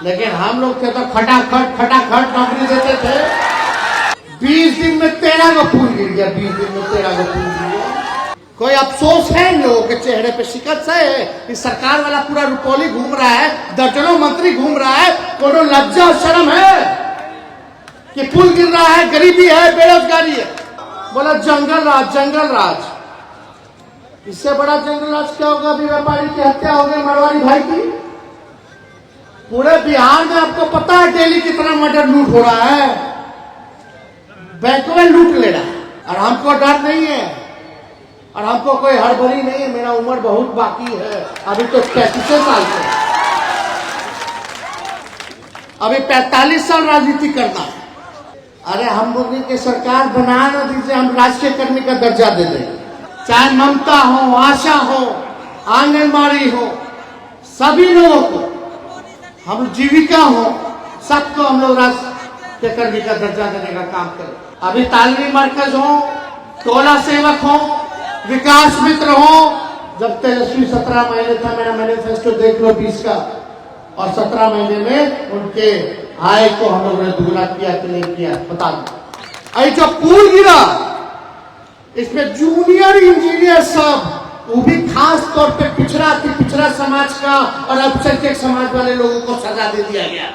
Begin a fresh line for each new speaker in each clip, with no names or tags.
लेकिन हम लोग थे तो फटाफट नौकरी देते थे। 20 दिन में 13 को फूल गिर गया, 20 दिन में 13 को फूल गिर गया। कोई अफसोस है इन लोगों के चेहरे पे? शिकस्त है कि सरकार वाला पूरा रुपौली घूम रहा है, दर्जनों मंत्री घूम रहा है, कोनो लज्जा और शर्म है कि पुल गिर रहा है, गरीबी है, बेरोजगारी है। बोला जंगल राज। इससे बड़ा जंगल राज क्या होगा? अभी व्यापारी की हत्या हो गई, मारवाड़ी भाई की। पूरे बिहार में आपको पता है डेली कितना मर्डर लूट हो रहा है, बैंकों में लूट ले रहा है। और हमको डर नहीं है और हमको कोई हड़बड़ी नहीं है। मेरा उम्र बहुत बाकी है, अभी तो 35 साल से, अभी 45 साल राजनीति करना है। अरे हम लोग की सरकार बना न दीजिए, हम राष्ट्रीय कर्मी का दर्जा दे देंगे। चाहे ममता हो, आशा हो, आंगनबाड़ी हो, सभी लोगों को, हम जीविका हो, सबको हम लोग राष्ट्रीय कर्मी का दर्जा देने का काम करें। अभी तालीमी मरकज हो, टोला सेवक हो, विकास मित्र हो। जब तेजस्वी 17 महीने था, मेरा मैनिफेस्टो देख लो 20 का, और 17 महीने में उनके आय को हम लोगों ने दुगना किया कि नहीं किया बता दो। अरे जो पुल गिरा इसमें जूनियर इंजीनियर सब, वो भी खास तौर पे पिछड़ा समाज का और अल्पसंख्यक समाज वाले लोगों को सजा दे दिया गया।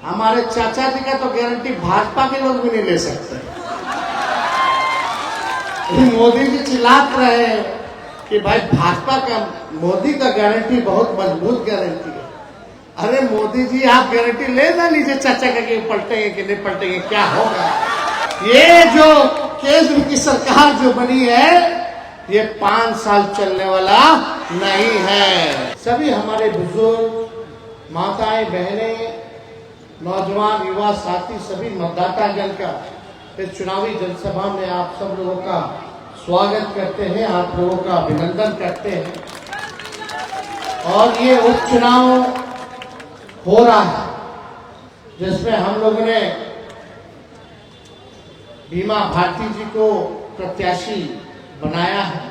हमारे चाचा जी का तो गारंटी भाजपा के लोग भी नहीं ले सकते। मोदी जी चिल्लाते रहे कि भाई भाजपा का, मोदी का गारंटी बहुत मजबूत गारंटी है। अरे मोदी जी आप गारंटी ले ना लीजिए चाचा का कि पलटेंगे कि नहीं पलटेंगे, क्या होगा। ये जो केंद्र की सरकार जो बनी है, ये 5 साल चलने वाला नहीं है। सभी हमारे बुजुर्ग, माताएं, बहनें, नौजवान, युवा साथी, सभी मतदाता जन का इस चुनावी जनसभा में आप सब लोगों का स्वागत करते हैं, आप लोगों का अभिनंदन करते हैं। और ये उपचुनाव हो रहा है जिसमें हम लोगों ने बीमा भारती जी को प्रत्याशी बनाया है,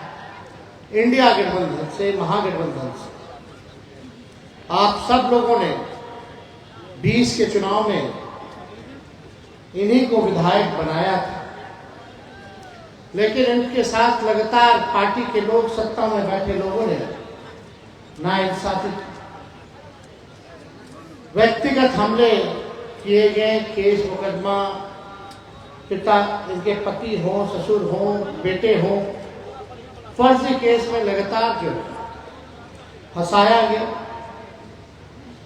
इंडिया गठबंधन से, महागठबंधन से। आप सब लोगों ने 20 के चुनाव में इन्हीं को विधायक बनाया था, लेकिन इनके साथ लगातार पार्टी के लोग, सत्ता में बैठे लोगों ने नाइंसाफी, व्यक्तिगत हमले किए गए, केस मुकदमा, पिता, इनके पति हो, ससुर हो, बेटे हो, फर्जी केस में लगातार जो फंसाया गया।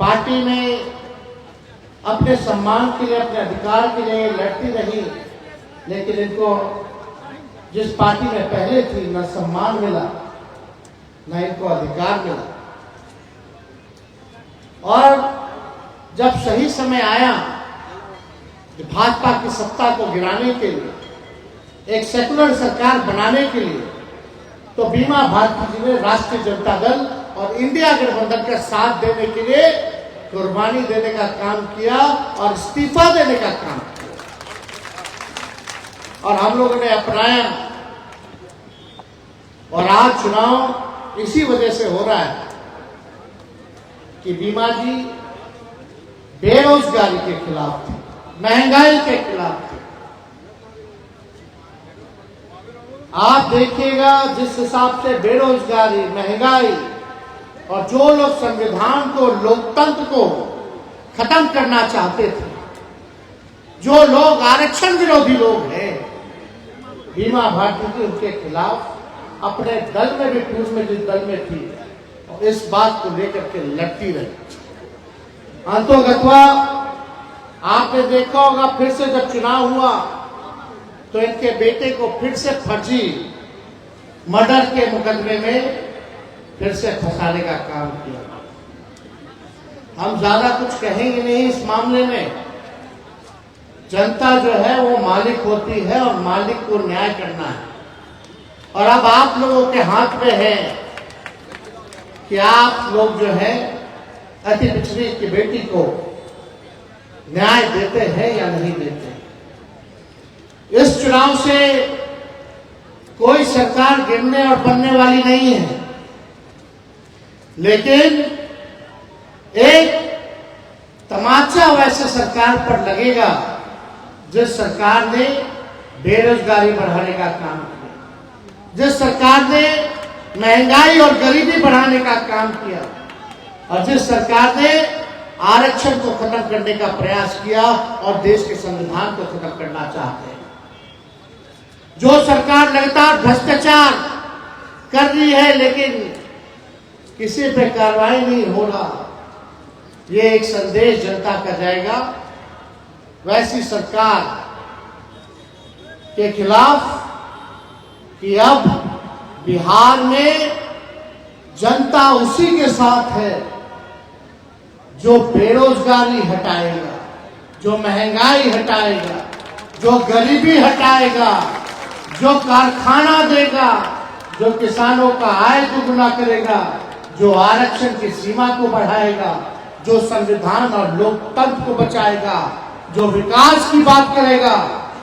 पार्टी में अपने सम्मान के लिए, अपने अधिकार के लिए लड़ती रही, लेकिन इनको जिस पार्टी में पहले थी न सम्मान मिला, न इनको अधिकार मिला। और जब सही समय आया भाजपा की सत्ता को गिराने के लिए, एक सेकुलर सरकार बनाने के लिए, तो बीमा भारती जी ने राष्ट्रीय जनता दल और इंडिया गठबंधन का साथ देने के लिए कुर्बानी देने का काम किया और इस्तीफा देने का काम किया, और हम लोगों ने अपनाया। और आज चुनाव इसी वजह से हो रहा है कि बीमा जी बेरोजगारी के खिलाफ थे, महंगाई के खिलाफ थे। आप देखिएगा जिस हिसाब से बेरोजगारी, महंगाई और जो लोग संविधान को, लोकतंत्र को खत्म करना चाहते थे, जो लोग आरक्षण विरोधी लोग हैं, बीमा भारती जी उनके खिलाफ अपने दल में भी, पूर्व में जिस दल में थी, और इस बात को लेकर के लड़ती रही। अंतोगत्वा आपने देखा होगा, फिर से जब चुनाव हुआ तो इनके बेटे को फिर से फर्जी मर्डर के मुकदमे में फिर से फंसाने का काम किया। हम ज्यादा कुछ कहेंगे नहीं इस मामले में। जनता जो है वो मालिक होती है और मालिक को न्याय करना है। और अब आप लोगों के हाथ में है कि आप लोग जो है अति पिछड़ी की बेटी को न्याय देते हैं या नहीं देते। इस चुनाव से कोई सरकार गिरने और बनने वाली नहीं है, लेकिन एक वैसे सरकार पर लगेगा जिस सरकार ने बेरोजगारी बढ़ाने का काम किया, जिस सरकार ने महंगाई और गरीबी बढ़ाने का काम किया, और जिस सरकार ने आरक्षण को खत्म करने का प्रयास किया और देश के संविधान को खत्म करना चाहते हैं। जो सरकार लगातार भ्रष्टाचार कर रही है लेकिन किसी पे कार्रवाई नहीं हो रहा, ये एक संदेश जनता का जाएगा। वैसी सरकार के खिलाफ कि अब बिहार में जनता उसी के साथ है जो बेरोजगारी हटाएगा, जो महंगाई हटाएगा, जो गरीबी हटाएगा, जो कारखाना देगा, जो किसानों का आय दुगुना करेगा, जो आरक्षण की सीमा को बढ़ाएगा, जो संविधान और लोकतंत्र को बचाएगा, जो विकास की बात करेगा,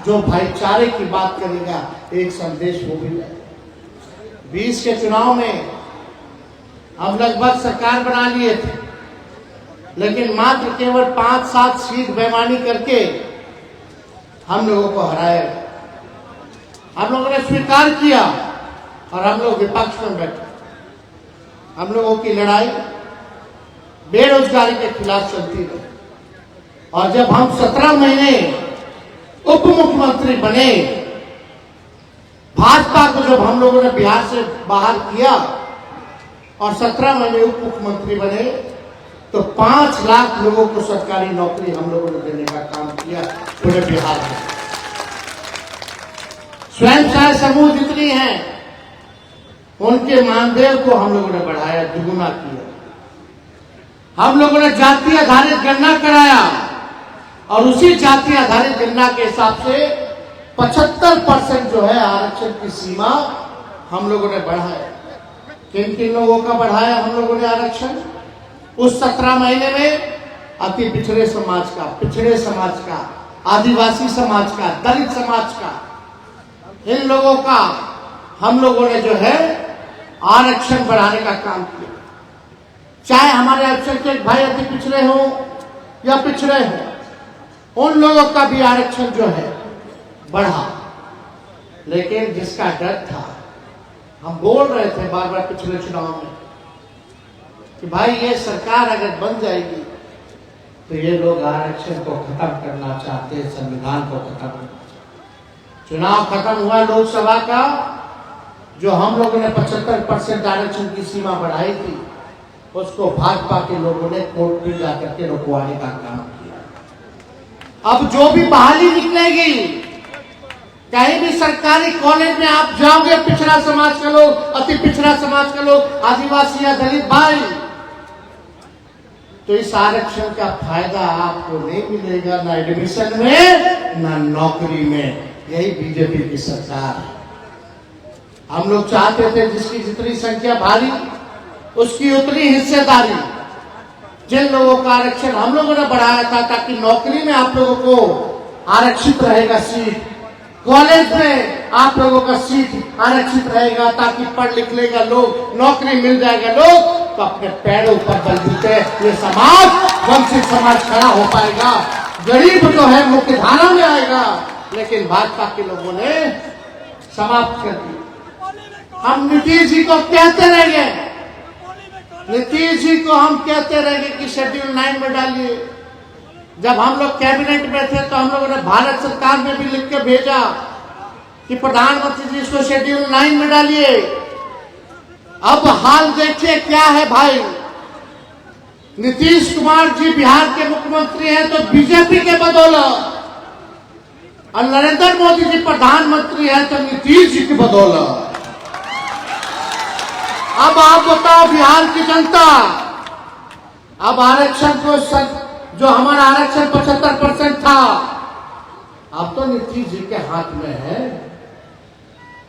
जो भाईचारे की बात करेगा। एक संदेश वो भी है। 20 के चुनाव में हम लगभग सरकार बना लिए थे, लेकिन मात्र केवल 5-7 सीट बेईमानी करके हम लोगों को हराया। हम लोगों ने स्वीकार किया और हम लोग विपक्ष में बैठे। हम लोगों की लड़ाई बेरोजगारी के खिलाफ चलती रही, और जब हम 17 महीने उप मुख्यमंत्री बने, भाजपा को जब हम लोगों ने बिहार से बाहर किया और 17 महीने उप मुख्यमंत्री बने, तो 5 लाख लोगों को सरकारी नौकरी हम लोगों ने देने का काम किया पूरे बिहार में। स्वयं सहायता समूह जितनी हैं उनके मानदेय को हम लोगों ने बढ़ाया, दुगुना किया। हम लोगों ने जाति आधारित गणना कराया और उसी जाति आधारित गणना के हिसाब से 75% जो है आरक्षण की सीमा हम लोगों ने बढ़ाया। किन किन लोगों का बढ़ाया हम लोगों ने आरक्षण? उस 17 महीने में अति पिछड़े समाज का, आदिवासी समाज का, दलित समाज का, इन लोगों का हम लोगों ने जो है आरक्षण बढ़ाने का काम किया। चाहे हमारे अल्पसंख्यक भाई अति पिछड़े हों या पिछड़े हों, उन लोगों का भी आरक्षण जो है बढ़ा। लेकिन जिसका डर था, हम बोल रहे थे बार बार पिछले चुनाव में कि भाई ये सरकार अगर बन जाएगी तो ये लोग आरक्षण को खत्म करना चाहते हैं, संविधान को खत्म करना चाहते। चुनाव खत्म हुआ लोकसभा का, जो हम लोगों ने 75% आरक्षण की सीमा बढ़ाई थी, उसको भाजपा के लोगों ने कोर्ट में जाकर के रुकवाने का काम किया। अब जो भी बहाली निकलेगी, कहीं भी सरकारी कॉलेज में आप जाओगे, पिछड़ा समाज के लोग, अति पिछड़ा समाज के लोग, आदिवासी या दलित भाई, तो इस आरक्षण का फायदा आपको नहीं मिलेगा, ना एडमिशन में ना नौकरी में। यही बीजेपी की सरकार है। हम लोग चाहते थे जिसकी जितनी संख्या भारी उसकी उतनी हिस्सेदारी। जिन लोगों का आरक्षण हम लोगों ने बढ़ाया था ताकि नौकरी में आप लोगों को आरक्षित रहेगा सीट, कॉलेज में आप लोगों का सीट आरक्षित रहेगा ताकि पढ़ लिख लेगा लोग, नौकरी मिल जाएगा लोग, तो अपने पैरों पर बलबूते ये समाज, वंचित समाज खड़ा हो पाएगा। गरीब जो है मुख्य धारा में आएगा। लेकिन भाजपा के लोगों ने समाप्त कर दिया। हम नीतीश जी को कहते रहेंगे, नीतीश जी को हम कहते रहेंगे कि शेड्यूल 9 में डालिए। जब हम लोग कैबिनेट में थे तो हम लोगों ने भारत सरकार में भी लिख के भेजा कि प्रधानमंत्री जी इसको शेड्यूल 9 में डालिए। अब हाल देखिए क्या है भाई। नीतीश कुमार जी बिहार के मुख्यमंत्री हैं तो बीजेपी के बदौलत, और नरेंद्र मोदी जी प्रधानमंत्री हैं तो नीतीश जी की बदौलत। अब आप बताओ बिहार की जनता, अब आरक्षण को जो हमारा आरक्षण 75% था, अब तो नीतीश जी के हाथ में है।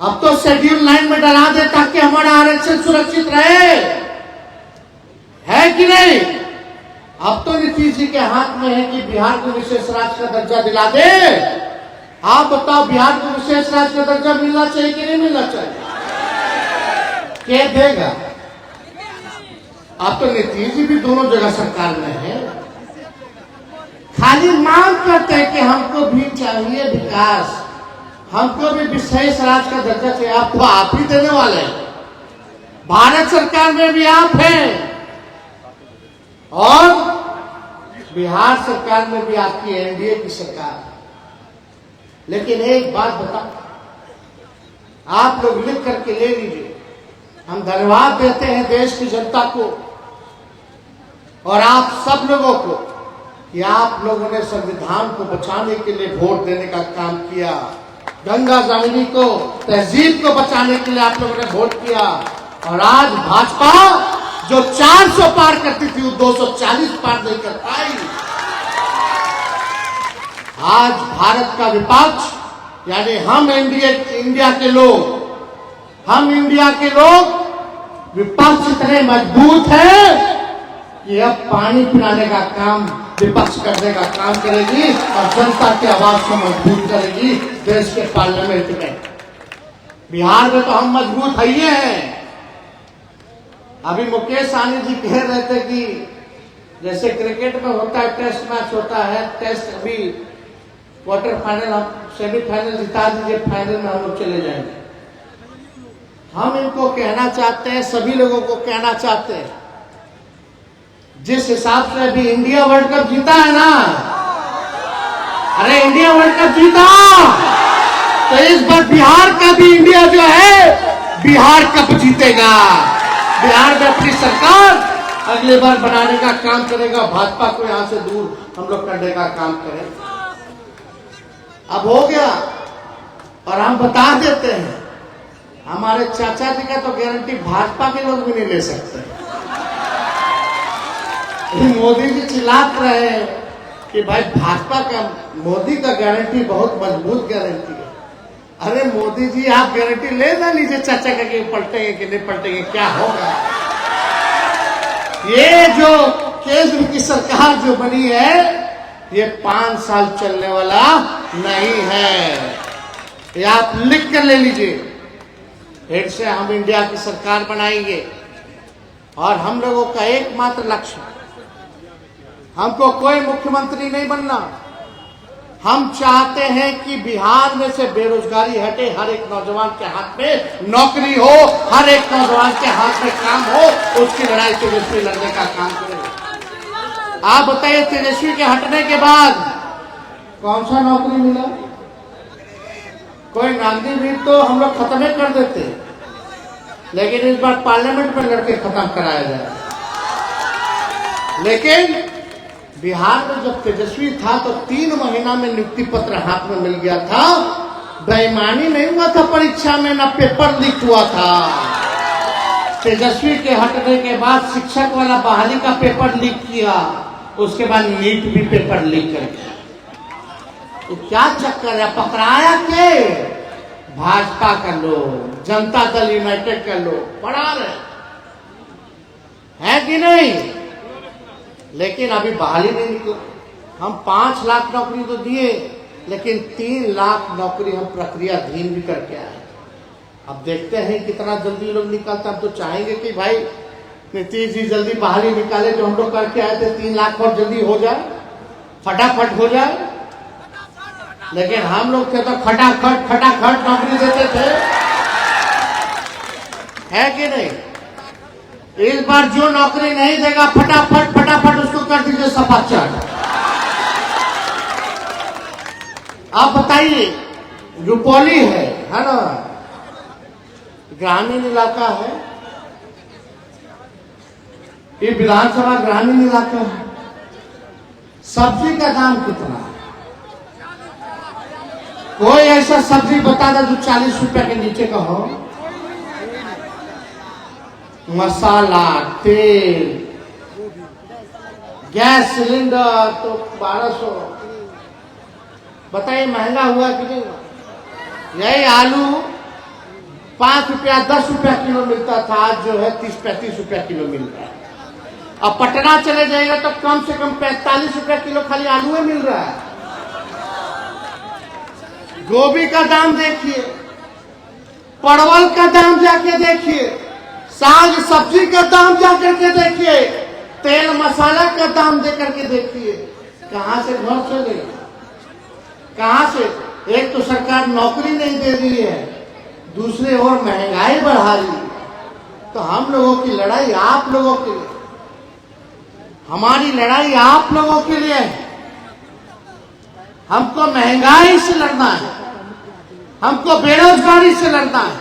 अब तो शेड्यूल 9 में डरा दे ताकि हमारा आरक्षण सुरक्षित रहे, है कि नहीं? अब तो नीतीश जी के हाथ में है कि बिहार को विशेष राज्य का दर्जा दिला दे। आप बताओ बिहार को विशेष राज्य का दर्जा मिलना चाहिए कि नहीं मिलना चाहिए? क्या देगा? अब तो नीतीश जी भी दोनों जगह सरकार में है। बिहारी मांग करते हैं कि हमको भी चाहिए विकास, हमको भी विशेष राज्य का दर्जा चाहिए। आप तो आप ही देने वाले हैं, भारत सरकार में भी आप हैं और बिहार सरकार में भी आपकी एनडीए की सरकार है। लेकिन एक बात बता, आप लोग लिख करके ले लीजिए, हम धन्यवाद देते हैं देश की जनता को और आप सब लोगों को कि आप लोगों ने संविधान को बचाने के लिए वोट देने का काम किया, गंगा जमुनी को, तहजीब को बचाने के लिए आप लोगों ने वोट किया। और आज भाजपा जो 400 पार करती थी वो 240 पार नहीं कर पाई। आज भारत का विपक्ष यानी हम इंडिया के लोग, हम इंडिया के लोग विपक्ष इतने मजबूत है कि अब पानी पिलाने का काम विपक्ष करने का काम करेगी और जनता की आवाज को मजबूत करेगी देश के पार्लियामेंट में। बिहार में तो हम मजबूत है ही हैं। अभी मुकेश सहनी जी कह रहे थे कि जैसे क्रिकेट में होता है, टेस्ट मैच होता है, टेस्ट अभी क्वार्टर फाइनल, हम सेमीफाइनल जिता दीजिए, फाइनल में हम लोग चले जाएंगे। हम इनको कहना चाहते हैं, सभी लोगों को कहना चाहते हैं, जिस हिसाब से अभी इंडिया वर्ल्ड कप जीता है ना, अरे इंडिया वर्ल्ड कप जीता, तो इस बार बिहार का भी इंडिया जो है बिहार कप जीतेगा। बिहार में अपनी सरकार अगली बार बनाने का काम करेगा, भाजपा को यहां से दूर हम लोग करने का काम करेंगे। अब हो गया और हम बता देते हैं, हमारे चाचा जी का तो गारंटी भाजपा के लोग भी नहीं ले सकते। मोदी जी चिल्लाते रहे कि भाई भाजपा का, मोदी का गारंटी बहुत मजबूत गारंटी है। अरे मोदी जी आप गारंटी ले ना लीजिए चाचा का कि पलटेंगे कि नहीं पलटेंगे, क्या होगा। ये जो केंद्र की सरकार जो बनी है ये 5 साल चलने वाला नहीं है, ये आप लिख कर ले लीजिए। फिर से हम इंडिया की सरकार बनाएंगे और हम लोगों का एकमात्र लक्ष्य, हमको कोई मुख्यमंत्री नहीं बनना। हम चाहते हैं कि बिहार में से बेरोजगारी हटे, हर एक नौजवान के हाथ में नौकरी हो, हर एक नौजवान के हाथ में काम हो, उसकी लड़ाई तेजस्वी लड़ने का काम करें। आप बताइए तेजस्वी के हटने के बाद कौन सा नौकरी मिला? कोई नागरिक भी तो हम लोग खत्म कर देते, लेकिन इस बार पार्लियामेंट में लड़के खत्म कराया जाए। लेकिन बिहार में जब तेजस्वी था तो 3 महीना में नियुक्ति पत्र हाथ में मिल गया था। बेईमानी नहीं हुआ था परीक्षा में, ना पेपर लीक हुआ था। तेजस्वी के हटने के बाद शिक्षक वाला बहाली का पेपर लीक किया, उसके बाद नीट भी पेपर लीक कर दिया। तो क्या चक्कर है? पकड़ाया के भाजपा का लोग, जनता दल यूनाइटेड का लोग पढ़ा रहे है कि नहीं? लेकिन अभी बहाली नहीं निकला। हम 5 लाख नौकरी तो दिए, लेकिन 3 लाख नौकरी हम प्रक्रियाधीन भी करके आए। अब देखते हैं कितना जल्दी लोग निकालते। हम तो चाहेंगे कि भाई नीतीश जी जल्दी बहाली निकाले, जो हम लोग करके आए थे 3 लाख और जल्दी हो जाए, फटाफट हो जाए। लेकिन हम लोग थे तो फटाफट नौकरी देते थे, है कि नहीं? इस बार जो नौकरी नहीं देगा फटाफट उसको कर दीजिए सफाचट। आप बताइए, रुपौली है ना, ग्रामीण इलाका है, ये विधानसभा ग्रामीण इलाका है। सब्जी का दाम कितना है? कोई ऐसा सब्जी बता दे जो 40 रुपए के नीचे का हो। मसाला, तेल, गैस सिलेंडर तो 1200। बताइए महंगा हुआ कि नहीं हुआ? यही आलू 5 रुपया 10 रुपया किलो मिलता था, आज जो है 30-35 रुपया किलो मिल रहा है। अब पटना चले जाएगा तो कम से कम 45 रुपया किलो खाली आलू में मिल रहा है। गोभी का दाम देखिए, परवल का दाम जाके देखिए, साग सब्जी का दाम जाकर के देखिए, तेल मसाला का दाम देकर के देखिए, कहां से घर चलेगा? कहां से? एक तो सरकार नौकरी नहीं दे रही है, दूसरी ओर महंगाई बढ़ा रही है। तो हम लोगों की लड़ाई आप लोगों के लिए, हमारी लड़ाई आप लोगों के लिए है। हमको महंगाई से लड़ना है, हमको बेरोजगारी से लड़ना है,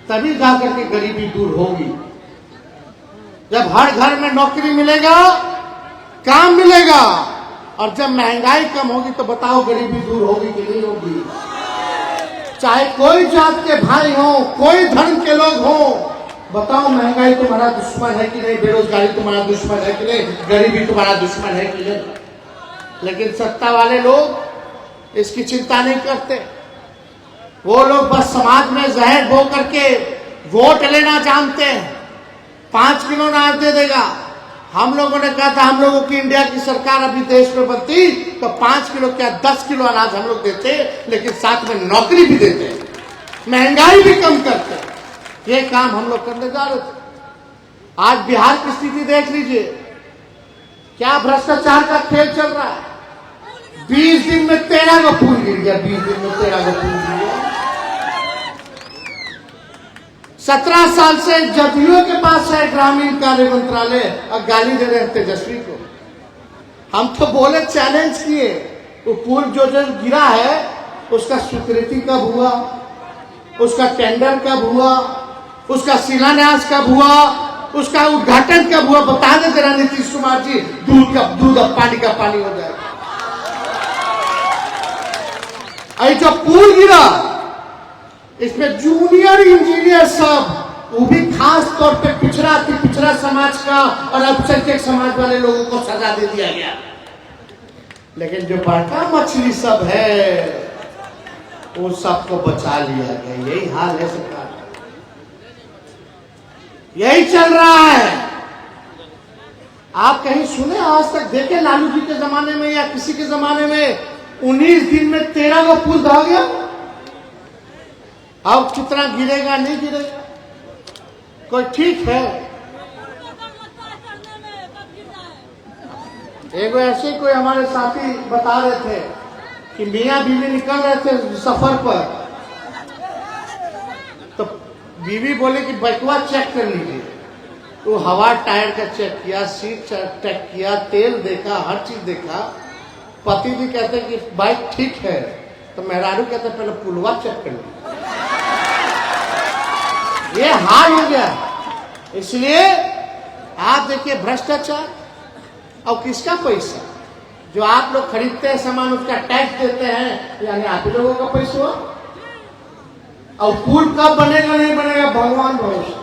तभी जाकर के गरीबी दूर होगी। जब हर घर में नौकरी मिलेगा, काम मिलेगा, और जब महंगाई कम होगी तो बताओ गरीबी दूर होगी कि नहीं होगी? चाहे कोई जात के भाई हो, कोई धर्म के लोग हो, बताओ महंगाई तुम्हारा दुश्मन है कि नहीं? बेरोजगारी तुम्हारा दुश्मन है कि नहीं? गरीबी तुम्हारा दुश्मन है कि नहीं? लेकिन सत्ता वाले लोग इसकी चिंता नहीं करते। वो लोग बस समाज में जहर बो करके वोट लेना जानते हैं। 5 किलो अनाज दे देगा। हम लोगों ने कहा था हम लोगों की इंडिया की सरकार अभी देश में बनती तो 5 किलो क्या 10 किलो अनाज हम लोग देते, लेकिन साथ में नौकरी भी देते, महंगाई भी कम करते। ये काम हम लोग करने जा रहे थे। आज बिहार की स्थिति देख लीजिए, क्या भ्रष्टाचार का खेल चल रहा है। 20 दिन में 13 का पुल गिर गया, 20 दिन में 13 का पुल गिर गया। 17 साल से जदयू के पास है ग्रामीण कार्य मंत्रालय, और गाली दे रहे हैं तेजस्वी को। हम तो बोले, चैलेंज किए, वो पुल जो गिरा है उसका स्वीकृति कब हुआ, उसका टेंडर कब हुआ, उसका शिलान्यास कब हुआ, उसका उद्घाटन कब हुआ? बता दे जरा नीतीश कुमार जी, दूध का दूध अब पानी का पानी हो जाएगा। अरे जो पुल गिरा, इसमें जूनियर इंजीनियर सब, वो भी खास तौर पे पिछड़ा समाज का और अल्पसंख्यक समाज वाले लोगों को सजा दे दिया गया। लेकिन जो बड़का मछली सब है वो सबको बचा लिया गया। यही हाल है सरकार, यही चल रहा है। आप कहीं सुने आज तक, देखे लालू जी के जमाने में या किसी के जमाने में 19 दिन में 13 का पुल ढह गया? अब कितना गिरेगा नहीं गिरेगा कोई ठीक है। एक ऐसे कोई हमारे साथी बता रहे थे कि मियां बीवी निकल रहे थे सफर पर, तो बीवी बोले कि बैकवा चेक कर लीजिए। तो हवा टायर का चेक किया, सीट चेक किया, तेल देखा, हर चीज देखा। पति जी कहते कि बाइक ठीक है, तो मेहरारू कहते पहले पुलवा चेक कर लीजिए। ये हाल हो गया। इसलिए आप देखिए भ्रष्टाचार, और किसका पैसा? जो आप लोग खरीदते हैं सामान, उसका टैक्स देते हैं, यानी आप ही लोगों का पैसा। और पुल कब बनेगा नहीं बनेगा भगवान भरोसा,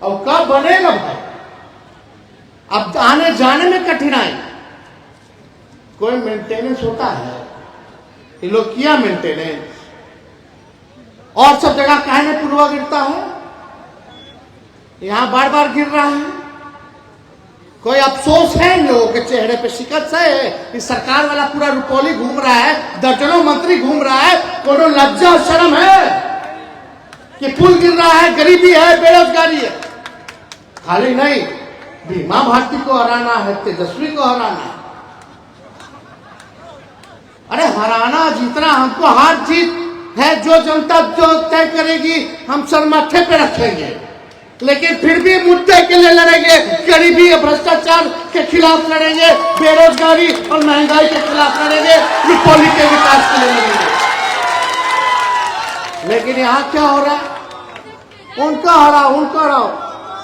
और कब बनेगा भाई? अब आने जाने में कठिनाई, कोई मेंटेनेंस होता है? ये लोग किया मेंटेनेंस? और सब जगह काहे में पुलवा गिरता है, यहां बार बार गिर रहा है। कोई अफसोस है इन लोगों के चेहरे पे? शिकस्त है कि सरकार वाला पूरा रुपौली घूम रहा है, दर्जनों मंत्री घूम रहा है, कोनो लज्जा और शर्म है कि पुल गिर रहा है, गरीबी है, बेरोजगारी है? खाली नहीं, बीमा भारती को हराना है, तेजस्वी को हराना है। अरे हराना जीतना हमको हार जीत है, जो जनता जो तय करेगी हम सर माथे पे रखेंगे, लेकिन फिर भी मुद्दे के लिए लड़ेंगे। गरीबी और भ्रष्टाचार के खिलाफ लड़ेंगे, बेरोजगारी और महंगाई के खिलाफ लड़ेंगे, रुपौली के विकास के लिए लड़ेंगे। लेकिन यहाँ क्या हो रहा है? उनका हराओ,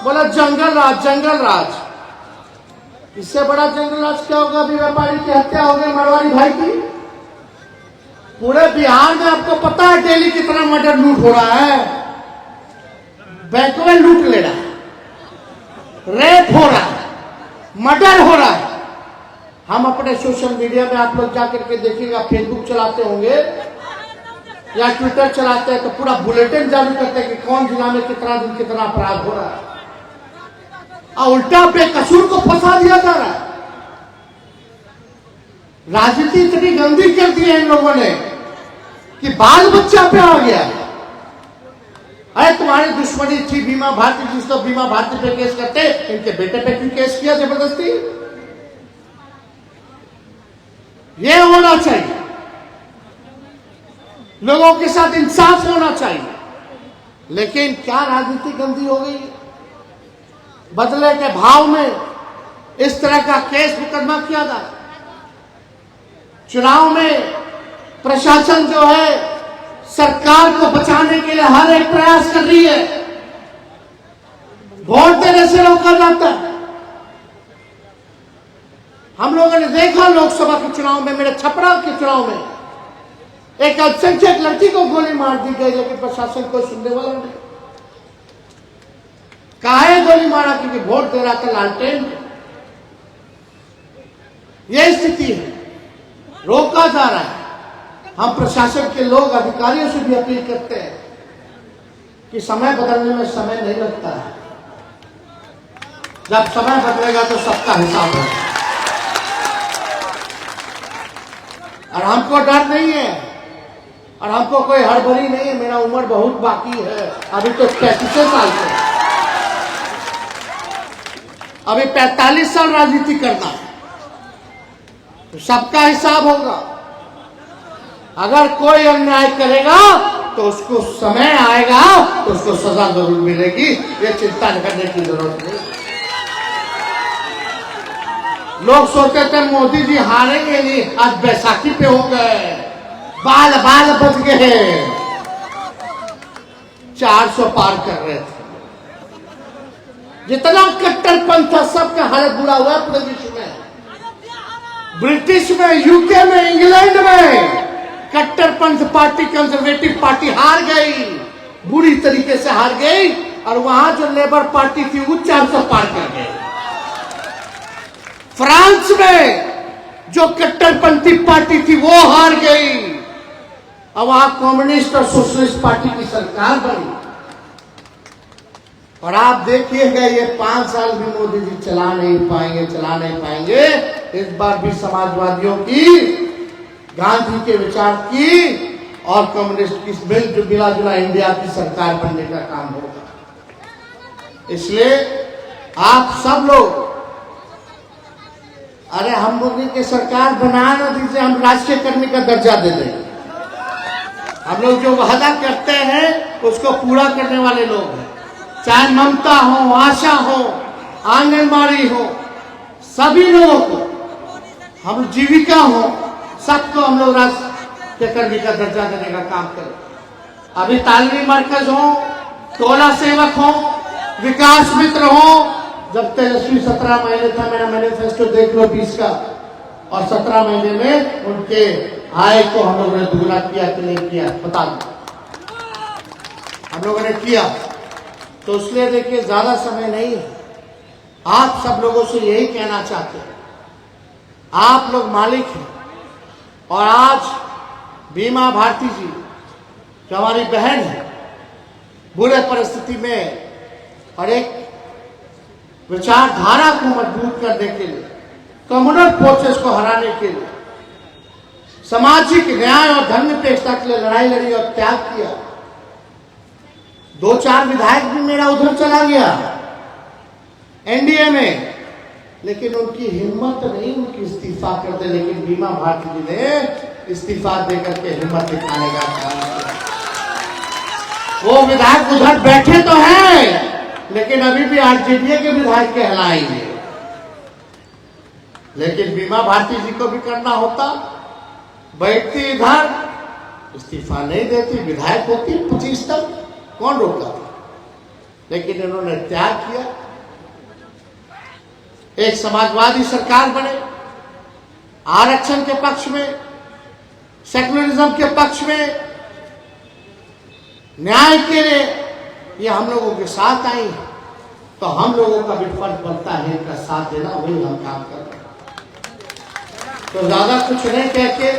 बोला जंगल राज, जंगल राज। इससे बड़ा जंगल राज क्या होगा? अभी व्यापारी की हत्या हो गई, मारवाड़ी भाई की। पूरे बिहार में आपको पता है डेली कितना मर्डर लूट हो रहा है, बैंक में लूट ले रहा है, रेप हो रहा है, मर्डर हो रहा है। हम अपने सोशल मीडिया में, आप लोग जाकर के देखिएगा, फेसबुक चलाते होंगे या ट्विटर चलाते हैं तो पूरा बुलेटिन जारी करते हैं कि कौन जिला में कितना दिन कितना अपराध हो रहा है, और उल्टा बेकसूर को फंसा दिया जा रहा है। राजनीति इतनी गंदी कर दी है इन लोगों ने कि बाल बच्चा पे आ गया। अरे तुम्हारी दुश्मनी थी बीमा भारती, जिस तो बीमा भारती पे केस करते, इनके बेटे पे क्यों केस किया जबरदस्ती? ये होना चाहिए, लोगों के साथ इंसाफ होना चाहिए। लेकिन क्या राजनीति गंदी हो गई है। बदले के भाव में इस तरह का केस मुकदमा किया था। चुनाव में प्रशासन जो है सरकार को बचाने के लिए हर एक प्रयास कर रही है, वोट देने से रोका जाता है। हम लोगों ने देखा लोकसभा के चुनाव में, मेरे छपरा के चुनाव में एक अल्पसंख्यक लड़की को गोली मार दी गई, लेकिन प्रशासन को सुनने वाला नहीं। काहे गोली मारा? क्योंकि वोट दे रहा था लालटेन। यह स्थिति है, रोका जा रहा है। हम प्रशासन के लोग अधिकारियों से भी अपील करते हैं कि समय बदलने में समय नहीं लगता है। जब समय बदलेगा तो सबका हिसाब होगा। और हमको डर नहीं है और हमको कोई हड़बड़ी नहीं है। मेरा उम्र बहुत बाकी है, अभी तो 35 साल है, अभी 45 साल राजनीति करना है, तो सबका हिसाब होगा। अगर कोई अन्याय करेगा तो उसको समय आएगा तो उसको सजा जरूर मिलेगी, ये चिंता करने की जरूरत नहीं। लोग सोचते थे मोदी जी हारेंगे नहीं, आज बैसाखी पे हो गए, बाल बाल बच गए, 400 पार कर रहे थे। जितना कट्टरपंथ था सबका हालत बुरा हुआ पूरे विश्व में। ब्रिटिश में, यूके में, इंग्लैंड में कट्टरपंथ पार्टी, कंजर्वेटिव पार्टी हार गई, बुरी तरीके से हार गई। और वहां जो लेबर पार्टी थी वो 400 पार कर गई। फ्रांस में जो कट्टरपंथी पार्टी थी वो हार गई और वहां कम्युनिस्ट और सोशलिस्ट पार्टी की सरकार बनी। और आप देखिएगा ये 5 साल भी मोदी जी चला नहीं पाएंगे। इस बार भी समाजवादियों की, गांधी के विचार की और कम्युनिस्ट की मिला जुला इंडिया की सरकार बनने का काम होगा। इसलिए आप सब लोग, अरे हम मोदी की सरकार बना ना दीजिए, हम राष्ट्रीय कर्मी का दर्जा दे देंगे। हम लोग जो वादा करते हैं उसको पूरा करने वाले लोग हैं। चाहे ममता हो, आशा हो, आंगनबाड़ी हो, सभी लोगों को, हम जीविका हो, सबको हम लोग राष्ट्रीय कर्मी का दर्जा देने का काम करें। अभी तालीमी मरकज हो, टोला सेवक हो, विकास मित्र हो। जब तेजस्वी 17 महीने था, मेरा मैनिफेस्टो देख लो 20 का, और 17 महीने में उनके आय को हम लोगों ने दुगना किया कि नहीं किया बता दो। हम लोगों ने किया। तो इसलिए देखिए ज्यादा समय नहीं है। आप सब लोगों से यही कहना चाहते हैं, आप लोग मालिक हैं। और आज बीमा भारती जी जो हमारी बहन है, बुरे परिस्थिति में और एक विचारधारा को मजबूत करने के लिए, कम्युनल फोर्सेस को हराने के लिए, सामाजिक न्याय और धर्मनिरपेक्षता के लिए लड़ाई लड़ी और त्याग किया। 2-4 विधायक भी मेरा उधर चला गया एनडीए में, लेकिन उनकी हिम्मत नहीं, उनकी इस्तीफा कर दे। लेकिन बीमा भारती जी ने इस्तीफा देकर के हिम्मत दिखाने का काम किया। वो विधायक उधर बैठे तो हैं, लेकिन अभी भी आरजेडी के विधायक कहलाएंगे। लेकिन बीमा भारती जी को भी करना होता, बैठती इधर, इस्तीफा नहीं देती, विधायक होती 25 तक, कौन रोका था? लेकिन इन्होंने त्याग किया। एक समाजवादी सरकार बने, आरक्षण के पक्ष में, सेकुलरिज्म के पक्ष में, न्याय के लिए ये हम लोगों के साथ आई है। तो हम लोगों का भी फर्ज बनता है इनका साथ देना, वही हम काम कर रहे हैं। तो ज्यादा कुछ नहीं कह के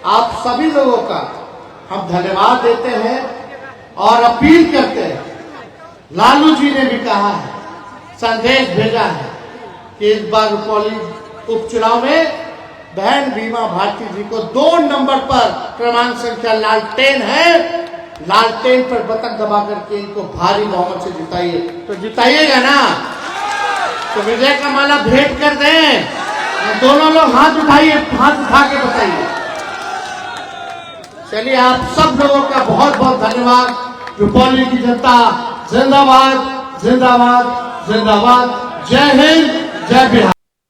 आप सभी लोगों का हम धन्यवाद देते हैं और अपील करते हैं। लालू जी ने भी कहा है, संदेश भेजा है कि इस बार रुपौली उपचुनाव में बहन बीमा भारती जी को 2 नंबर पर क्रमांक संख्या लालटेन है, लालटेन पर बटन दबा करके इनको भारी बहुमत से जिताइए। तो जिताइएगा ना? तो विजय का माला भेंट कर दें। दोनों लोग हाथ उठाइए, हाथ उठा के बताइए। चलिए, आप सब लोगों का बहुत बहुत धन्यवाद। रुपौली की जनता जिंदाबाद, जिंदाबाद, जिंदाबाद। जय हिंद, जय बिहार।